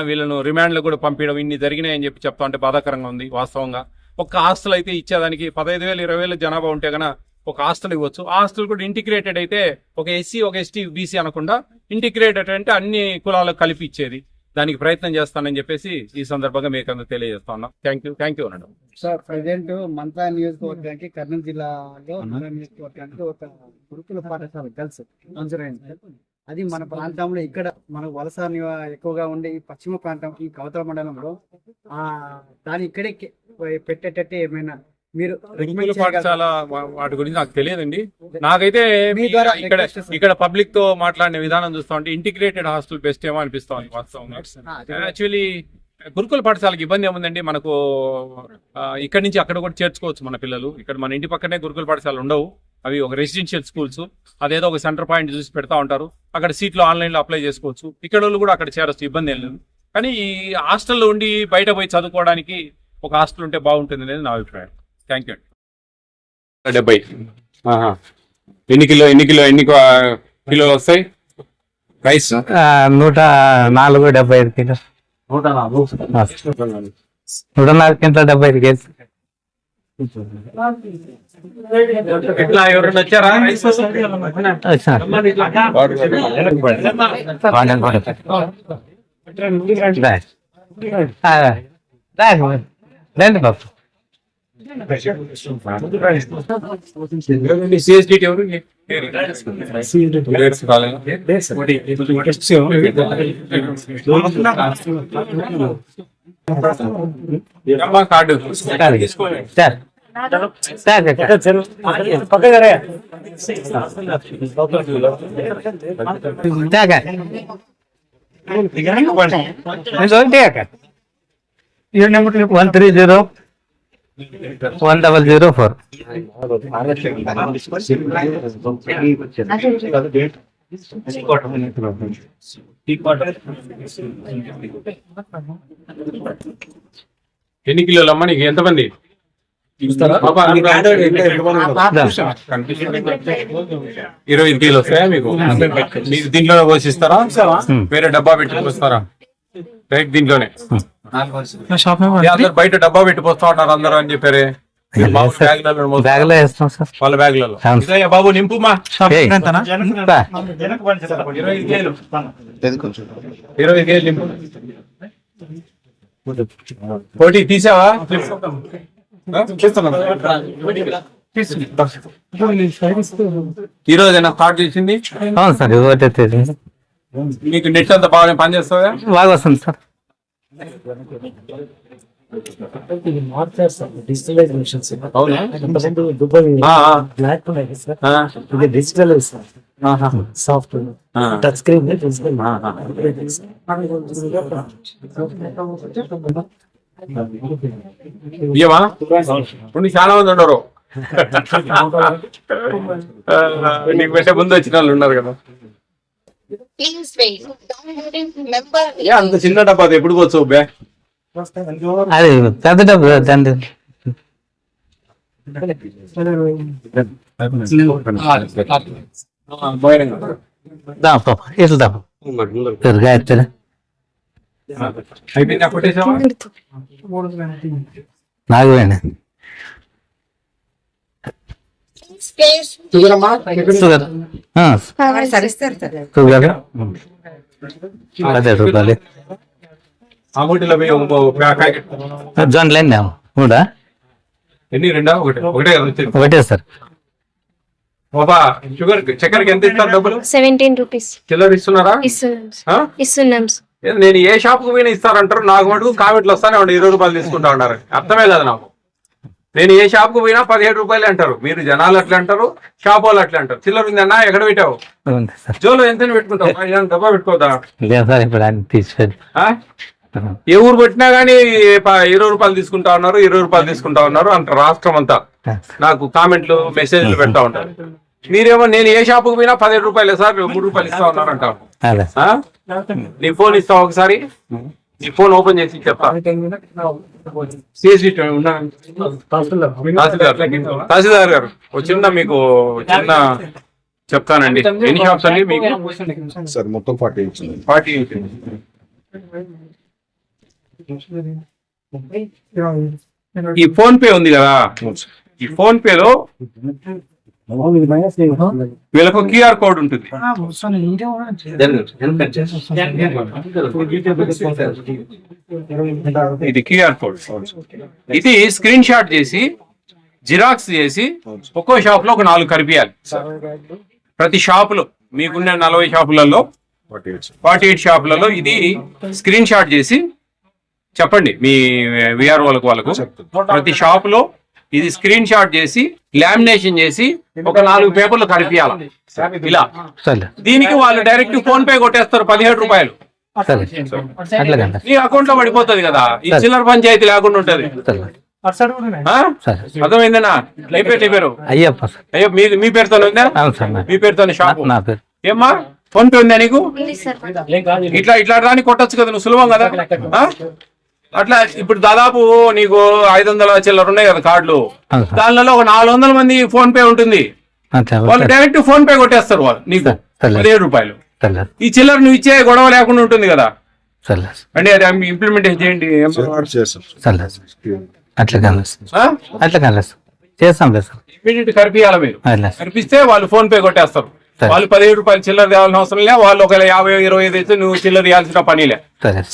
వీళ్ళను రిమాండ్లు కూడా పంపించడం, ఇన్ని జరిగినాయని చెప్పి చెప్తా ఉంటే బాధాకరంగా ఉంది. వాస్తవంగా ఒక హాస్టల్ అయితే ఇచ్చేదానికి 15,000 20,000 జనాభా ఉంటే కన్నా ఒక హాస్టల్ ఇవ్వచ్చు. ఆ హాస్టల్ కూడా ఇంటిగ్రేటెడ్ అయితే ఒక ఎస్సీ, ఒక ఎస్టీ, బీసీ అనకుండా ఇంటిగ్రేటెడ్ అంటే అన్ని కులాలకు కలిపి ఇచ్చేది. దానికి ప్రయత్నం చేస్తానని చెప్పేసి ఈ సందర్భంగా మీకు అందరూ తెలియజేస్తా ఉన్నాం. థ్యాంక్ యూ అన్నాడు. సార్ ప్రజెంట్ మంత్రా నియోజకవర్గానికి, కర్నూలు జిల్లాలో మంత్రా నియోజకవర్గానికి ఒక గురుకుల పాఠశాల గర్ల్స్ మంజూరైంది. అది మన ప్రాంతంలో ఇక్కడ మనకు వలస ఎక్కువగా ఉండే ఈ పశ్చిమ ప్రాంతం, ఈ కవతల మండలంలో దాని ఇక్కడే పెట్టేటట్టు ఏమైనా మీరు గురుకుల పాఠశాల వాటి గురించి నాకు తెలియదండి. నాకైతే ఇక్కడ పబ్లిక్ తో మాట్లాడిన విధానం చూస్తా ఉంటే ఇంటిగ్రేటెడ్ హాస్టల్ బెస్ట్ ఏమో అనిపిస్తా ఉంది వాస్తవంగా. యాక్చువల్లీ గురుకుల పాఠశాలకి ఇబ్బంది ఏముందండి, మనకు ఇక్కడ నుంచి అక్కడ కూడా చేర్చుకోవచ్చు మన పిల్లలు. ఇక్కడ మన ఇంటి పక్కనే గురుకుల పాఠశాలలు ఉండవు, అవి ఒక రెసిడెన్షియల్ స్కూల్స్. అదేదో ఒక సెంటర్ పాయింట్ చూసి పెడతా ఉంటారు, అక్కడ సీట్లు ఆన్లైన్లో అప్లై చేసుకోవచ్చు. ఇక్కడ వాళ్ళు కూడా అక్కడ చేరొచ్చు, ఇబ్బంది ఏం లేదు. కానీ ఈ హాస్టల్లో ఉండి బయట పోయి చదువుకోవడానికి ఒక హాస్టల్ ఉంటే బాగుంటుంది అనేది నా అభిప్రాయం. థ్యాంక్ యూ అండి. 70 ఎన్ని కిలోలు వస్తాయి రైస్? 104.75 కిలో. 104 quintal 75 KG. ఎట్లా ఎవరైనా వచ్చారా? రండి బాబు. సిఎస్డిటి ఎవరు? Card your number 130-104. ఎన్ని కిలోలు అమ్మా నీకు? ఎంతమంది? 25 కిలో వస్తాయా మీకు? మీరు దీంట్లో పోషిస్తారా, వేరే డబ్బా పెట్టి పోస్తారా? రైట్, దీంట్లోనే. అందరు బయట డబ్బా పెట్టి పోస్తా ఉన్నారు అందరూ అని చెప్పారే, బ్యాగ్ లో వేస్తాం సార్, వాళ్ళ బ్యాగ్లలో. బాబు నింపుమా. 20 కేజీలు నింపు. పోటీ తీసావా? ఈ రోజైనా స్టార్ట్ చేసింది. అవును సార్, ఇది ఒకటే తేదీ. మీకు నెట్ అంతా బాగా పనిచేస్తుందా? బాగా వస్తుంది సార్. అవునా? ఇది digital software touch screen digital. ఇయ్యమా చాలా మంది ఉండరు. నీకు పెట్టే ముందు వచ్చిన వాళ్ళు ఉన్నారు కదా. Please wait. Downloading member. అంత చిన్న డబ్బా అది ఎప్పుడు పోవచ్చు బే? అది పెద్ద డబ్బు దాన్ని ఇట్లా తప్ప గాయత్రి అయిపోయింది. కొట్టేసావా? నాకు వేయండి. Space. షుగర్ సరిస్తారు షుగర్ 10 రూపాయలు. అంగూటిలో పోయి ప్యాకెట్ జొన్నలేండి మూడా? ఎన్ని? రెండా? ఒకటే కదా వచ్చేది. ఒకటే సార్. బాబా షుగర్ చక్కెరకి ఎంత ఇస్తారు డబ్బులు? 17 rupees. చిల్లర ఇస్తున్నారా? ఇస్తున్నాం. నేను ఏ షాప్ కు పోయినా ఇస్తారంటారు. నాకు మటుకు కామెంట్లు వస్తానే ఉండే 20 రూపాయలు తీసుకుంటా ఉన్నారు. అర్థమే కదా నాకు. నేను ఏ షాప్ కు పోయినా 17 రూపాయలు అంటారు. మీరు జనాలు అట్లా అంటారు, షాప్ వాళ్ళు అట్లా అంటారు. చిల్లర ఉందన్నా ఎక్కడ పెట్టావు? జోలో ఎంత పెట్టుకుంటావు? డబ్బా పెట్టుకోదా? లేదు సార్, ఇప్పుడు అన్ని తీసుకోండి. ఏ ఊరు పెట్టినా గానీ 20 రూపాయలు తీసుకుంటా ఉన్నారు, 20 రూపాయలు తీసుకుంటా ఉన్నారు అంటారు. రాష్ట్రం అంతా నాకు కామెంట్లు మెసేజ్లు పెడతా ఉంటారు. మీరేమో నేను ఏ షాపుకు పోయినా 17 రూపాయలే సార్, 3 రూపాయలు ఇస్తా ఉన్నారు అంటారు. నీ ఫోన్ ఇస్తావు ఒకసారి? నీ ఫోన్ ఓపెన్ చేసి చెప్తా. తహసీల్దార్ గారు ఒక చిన్న మీకు చిన్న చెప్తానండి. ఎన్ని షాప్స్ అండి మీకు? సార్ మొత్తం 40 ఈ ఫోన్ పే ఉంది కదా, ఈ ఫోన్ పే లో వీళ్ళకు QR కోడ్ ఉంటుంది. ఇది QR కోడ్. ఇది స్క్రీన్ షాట్ చేసి జిరాక్స్ చేసి ఒక్కో షాప్ లో ఒక 4 కరిపియాలి. ప్రతి షాప్ లో మీకున్న 40 షాపులలో 48 షాపులలో ఇది స్క్రీన్ షాట్ చేసి చెప్పండి మీ విఆర్ వాళ్ళకు ప్రతి షాప్ లో ఇది స్క్రీన్ షాట్ చేసి లామినేషన్ చేసి ఒక 4 పేపర్లు కనిపించాలి ఇలా. దీనికి వాళ్ళు డైరెక్ట్ ఫోన్ పే కొట్టేస్తారు 17 రూపాయలు. నీ అకౌంట్ లో పడిపోతుంది కదా. ఈ చిల్లర పంచాయతీ లేకుండా ఉంటది. అర్థమైందనా? ఏ పేరు? అయ్యప్ప. అయ్యో మీ పేరుతో ఉందా? మీ పేరుతో షాప్? ఏమ్మా ఫోన్ పే ఉందా నీకు? ఇట్లా దాన్ని కొట్టచ్చు కదా, నువ్వు సులభం కదా. అట్లా ఇప్పుడు దాదాపు నీకు 500 చిల్లర ఉన్నాయి కదా కార్డులు. దానిలో ఒక 400 మంది ఫోన్ పే ఉంటుంది. వాళ్ళు డైరెక్ట్ ఫోన్ పే కొట్టేస్తారు వాళ్ళు నీకు 17 రూపాయలు. ఈ చిల్లర నువ్వు ఇచ్చే గొడవ లేకుండా ఉంటుంది కదా. అంటే అది ఇంప్లిమెంటేషన్ చేయండి. చేస్తాం సార్. ఇమీడియట్ కరిపియాలి మీరు. కరిపిస్తే వాళ్ళు ఫోన్ పే కొట్టేస్తారు. వాళ్ళు 17 రూపాయలు చిల్లర తేవాల్సిన అవసరం లే. వాళ్ళు ఒక 50-25 అయితే నువ్వు చిల్లర ఇవ్వాల్సిన పనిలే.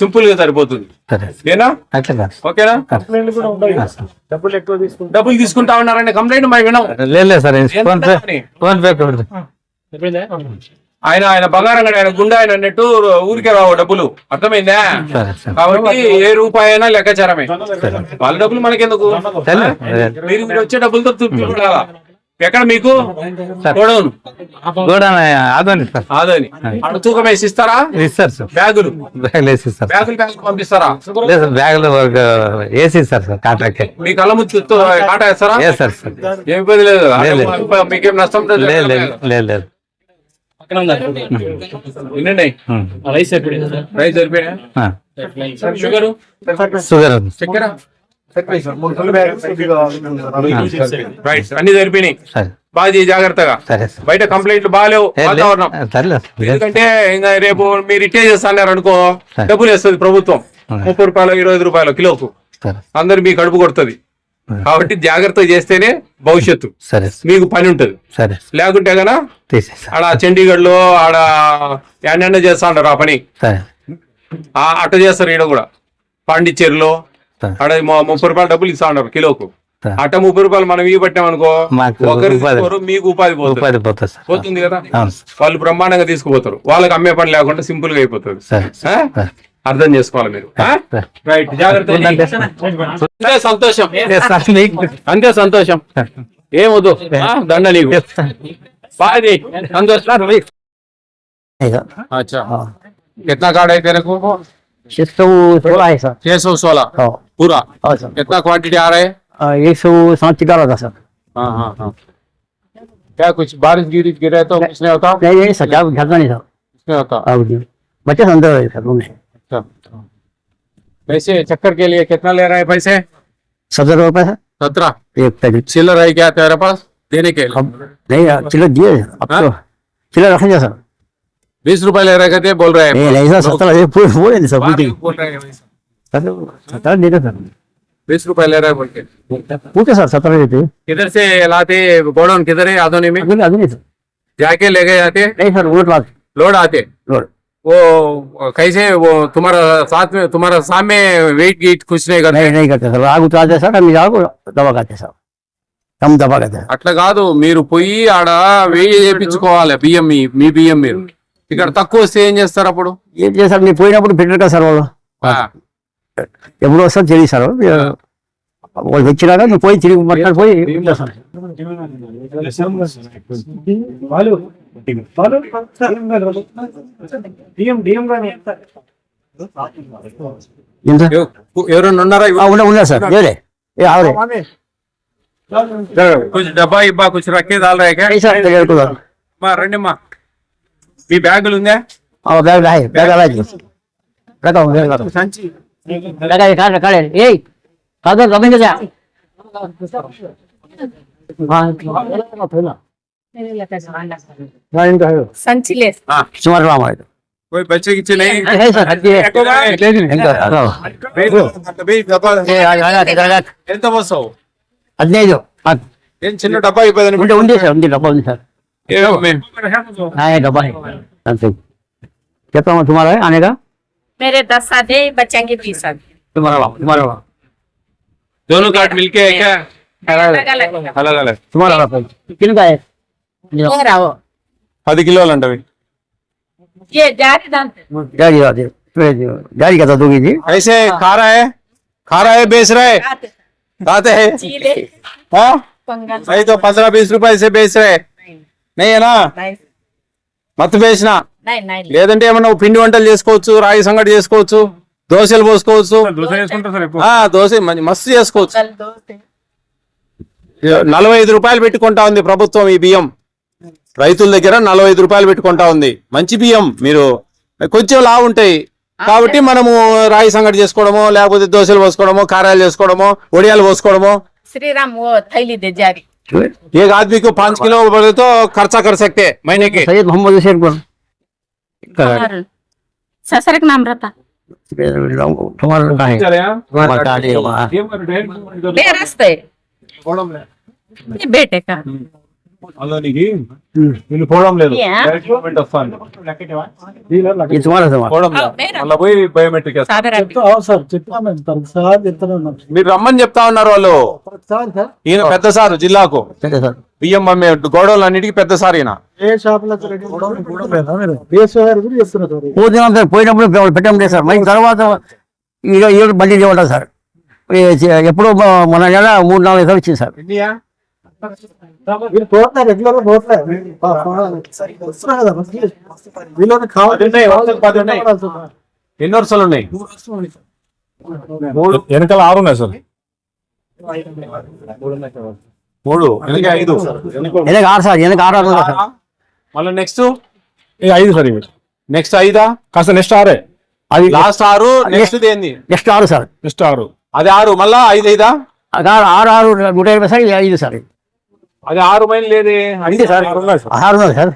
సింపుల్ గా సరిపోతుంది. ఓకేనా? డబ్బులు తీసుకుంటా ఉన్నారంటే కంప్లైంట్ మరి వినవు. ఆయన బంగారం ఆయన గుండె ఆయన అన్నట్టు ఊరికే రావు డబ్బులు. అర్థమైందా? కాబట్టి ఏ రూపాయి అయినా లెక్కచారమే. వాళ్ళ డబ్బులు మనకెందుకు? మీరు వచ్చే డబ్బులతో తృప్తి పడాలా. ఎక్కడ మీకు గోడౌన్? ఆదోని. అక్కడ తూకం వేసి ఇస్తారా? ఇస్తారు సార్. బ్యాగులు పంపిస్తారా? బ్యాగులు వేసి ఇస్తారు సార్. కాంట్రాక్ట్ మీ కళ్ళ ముందు కాటా వేస్తారా? ఏం ఇబ్బంది లేదు. మీకేం నష్టం లేదు. రైస్ సరిపోయా? షుగర్ చక్కెర రైట్ అన్ని సరిపోయినాయి. బాగా జాగ్రత్తగా. బయట కంప్లైంట్లు బాగాలేవు. వాతావరణం ఎందుకంటే ఇంకా రేపు మీరు ఇట్టే చేస్తున్నారు అనుకో డబ్బులు వేస్తుంది ప్రభుత్వం. 30 రూపాయలు 25 రూపాయలు కిలోకు. అందరు మీ కడుపు కొడుతుంది. కాబట్టి జాగ్రత్తగా చేస్తేనే భవిష్యత్తు మీకు పని ఉంటది. లేకుంటే గనా ఆడ చండీగఢ్ లో ఆడ ఎండ చేస్తా ఉంటారు ఆ పని. అట్ట చేస్తారు ఈడ కూడా. పాండిచ్చేరిలో ఆడ 30 రూపాయలు డబ్బులు ఇస్తా ఉంటారు కిలోకు. సార్. అట్ట 30 రూపాయలు మనం ఇవి పట్టామనుకో మాకు ఒకరికి ఉపాధి. తీసుకోరు, మీకు ఉపాధి పోతుంది. ఉపాధి పోతుంది సార్. పోతుంది కదా, అవును సార్. వాళ్ళు బ్రహ్మాండంగా తీసుకుపోతారు. వాళ్ళకి అమ్మే పని లేకుండా సింపుల్ గా అయిపోతుంది. సరే ఆ? సార్. అర్థం చేసుకోవాలి మీరు. ఆ? సార్. రైట్, జాగ్రత్త. అంతే సంతోషం, సార్, మీకు అంతే సంతోషం. ఏమొద్దు, దండ నీకు బాగా సంతోషం. अच्छा, कितना कार्ड है तेरे को? 616 है सर। 616 हाँ पूरा। हाँ सर। कितना क्वांटिटी आ रहा है? 160 डाला था सर। हाँ हाँ हाँ। क्या कुछ बारिश गिरे तो कुछ नहीं होता? नहीं नहीं सर, क्या घटना नहीं सर। कुछ नहीं होता। अब जी बच्चे अंदर है सर रूम में। अच्छा, वैसे चक्कर के लिए कितना ले रहा है पैसे? 17 रुपए सर 17। एक पैकेट। चिल्लर है क्या तेरे पास देने के लिए? अब नहीं चिल्लर दिए अब तो चिल्लर रखेंगे सर। 20 रुपए ले रहे कहते बोल रहे हैं। नहीं सर 17 बोले नहीं सर बाद पूछे में बोल रहे हैं वैसे। 17 दे दो सर। 20 रुपए ले रहा है बोल के। पूछे सर 17 देते। किधर से लाते? गोडाउन किधर है? आधोनी में अभी नहीं सर। जाके ले गए आते? नहीं सर वो बात लोड आते? लोड वो कैसे? वो तुम्हारा साथ में, तुम्हारा सामने वेट गीट कुछ नहीं करते? नहीं करते सर। आग उतारते सर, हम आग दबा खाते सर, कम दबा खाते हैं। అట్లా కాదు, మీరు పోయి ఆడ వేయి చేయించుకోవాలి బియ్యం. మీ బియ్యం మీరు ఇక్కడ తక్కువ వస్తే ఏం చేస్తారు అప్పుడు? ఏం చేశారు మీరు పోయినప్పుడు పెట్టారు కదా సార్ వాళ్ళు, ఎప్పుడు వస్తారు తెలియదు సార్. వాళ్ళు వచ్చినాక నువ్వు పోయి తిరిగి మాట్లాడి పోయి చేస్తాను. ఎవరైనా ఉన్నారా? ఉన్నా సార్ వేరే ఏ ఆవరే कुछ डब्बा इब्बा कुछ रखे डाल रहे क्या? మా రండి అమ్మా, మీ బ్యాగులు ఉందా? బ్యాగ్ రాయి బ్యాగ్ అలాగే రకం బ్యాగ్ సంచి లగాయి కాడ కాడ ఏయ్ కాదు రమింగ जा संची ले సుమారు రామాయణ कोई बच्चे की नहीं? है सर ఎంత వస్తావు? 15 ఏం చిన్న డబ్బా అయిపోయింది? ఉండే ఉంది సార్, ఉంది డబ్బా ఉంది సార్. डब्बा है कितना तुम्हारा है आने का? मेरे 10 आधे बच्चे के 20 आधे तुम्हारा दोनों कार्ड मिलके है क्या? अलग अलग अलग अलग। तुम्हारा किन का है? मेरा वो 10 కిలోలు అంటవి. ये जारी दाम गाड़ी गाड़ी का तो दोगी जी। ऐसे खा रहा है, खा रहा है, बेच रहा है, खाते हैं। चीले हाँ पंगल नहीं तो 15-20 रुपए से बेच रहे नहीं है ना? नहीं మత్తు వేసినా नहीं नहीं లేదంటే ఏమన్నా పిండి వంటలు చేసుకోవచ్చు, రాగి సంగటి చేసుకోవచ్చు, దోశలు పోసుకోవచ్చు. దోశ మస్తు చేసుకోవచ్చు. 45 రూపాయలు పెట్టుకుంటా ఉంది ప్రభుత్వం ఈ బియ్యం. రైతుల దగ్గర 45 రూపాయలు పెట్టుకుంటా ఉంది. మంచి బియ్యం. మీరు కొంచెం లావు ఉంటాయి కాబట్టి మనము రాగి సంగటి చేసుకోవడమో, లేకపోతే దోశలు పోసుకోవడమో, కారాలు చేసుకోవడమో, వడియాలు పోసుకోవడమో. श्री राम वो थैली दे जारी एक आदमी को 5 किलो बोले तो खर्चा कर सकते हैं महीने के। सैयद मोहम्मद हुसैन को ससुर का नाम रहता तुम्हारा कहाँ है? तुम्हारा कहाँ है वहाँ? बे रास्ते ये बेटे का వీళ్ళు పోవడం లేదు. Yeah. ये तुम्हारा था वहाँ? పోవడం లేదు. మేడం. మళ్ళా పోయి బయోమెట్రిక్ వేస్తారు. सादर మీరు రమ్మని చెప్తా ఉన్నారు వాళ్ళు. ఈయన పెద్ద సారు జిల్లాకు चले सर బియ్యం అమ్మే గోడౌన్లు అన్నిటికీ పెద్ద సార్ ఈయన. वो दिन సార్ పోయినప్పుడు పెట్టండి సార్. మరి తర్వాత ఈరోజు బండి ఇవ్వడం సార్. ఎప్పుడో మన నెల 3-4 సార్ వచ్చింది సార్. ఎన్ని వరుసలు ఉన్నాయి? వెనకాల 6 ఉన్నాయి సార్. 3 వెనక 5. వెనక 6 సార్, వెనక 6 సార్. మళ్ళీ నెక్స్ట్ 5 సార్ ఇవి. నెక్స్ట్ 5 కాస్త నెక్స్ట్ 6 అది లాస్ట్ 6 నెక్స్ట్ ఏంది? Next 6 sir. నెక్స్ట్ 6 అది 6 మళ్ళా 5 5 6 120 సార్, 5 సార్. అది 6 మైల్ లేదే. అంతే సార్, 6 ఉన్నాయి సార్.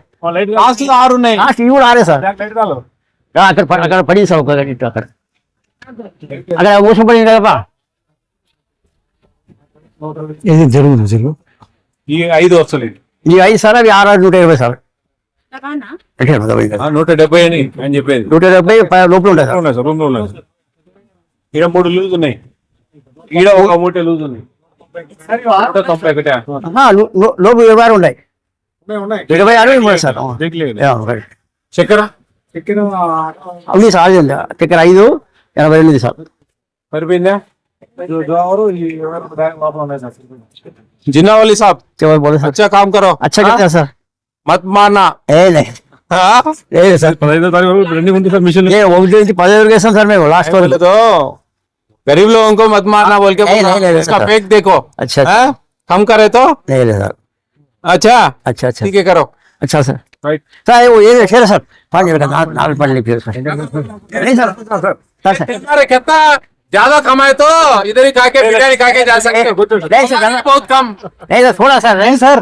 లాస్ట్ 6 ఉన్నాయి. లాస్ట్ ఇవి కూడా 6 సార్. అక్కడ పడింది సార్, ఒక ఇటు అక్కడ మోసం పడింది కదా. ఇది జరుగుతుంది ఈ 5 వరుసలు ఇది. ఈ 5 సార్, అవి 6 120 సార్. लगाना 170 అని అని చెప్పేది. 170 లోపల ఉంటాయి సార్. ఉన్నాయి సార్, రూమ్ లో ఉన్నాయి సార్. ఈడ 3 లూజ్ ఉన్నాయి, ఈడ ఒక 3 లూజ్ ఉన్నాయి. 90 ఒకటే లోపు 26 ఉన్నాయి, ఉన్నాయి 26 23 సార్. చక్కెర ఉంది సార్, చక్కెర 5 82 సార్. సరిపోయిందా? లోపల ఉన్నాయి సార్. जिन्नावाली साहब చెప్పండి बोलो सर. अच्छा काम करो, अच्छा करते सर. मत मारना। ఏ లేదు हाँ? లేదు సార్, 15వ తారీఖు వరకు రన్నింగ్ ఉంది సార్ మిషన్. 1 నుంచి 10 వరకు వేస్తాం సార్ మేము లాస్ట్ बोले వరకు. तो गरीब लोगों को मत मारना बोल के नहीं, बोला। नहीं, नहीं, इसका सर। फेक देखो। अच्छा हाँ? हम करे तो లేదు సార్. अच्छा अच्छा अच्छा ठीक है करो। अच्छा सर. రైట్. సార్ वो ये शेर सर 5 बेटा 4 पढ़ लिखे सर. नहीं सर सर सर अरे कितना ज्यादा कमाए तो इधर ही खा के बिरयानी खा के जा सकते हो। नहीं सर बहुत कम। नहीं सर थोड़ा सर नहीं सर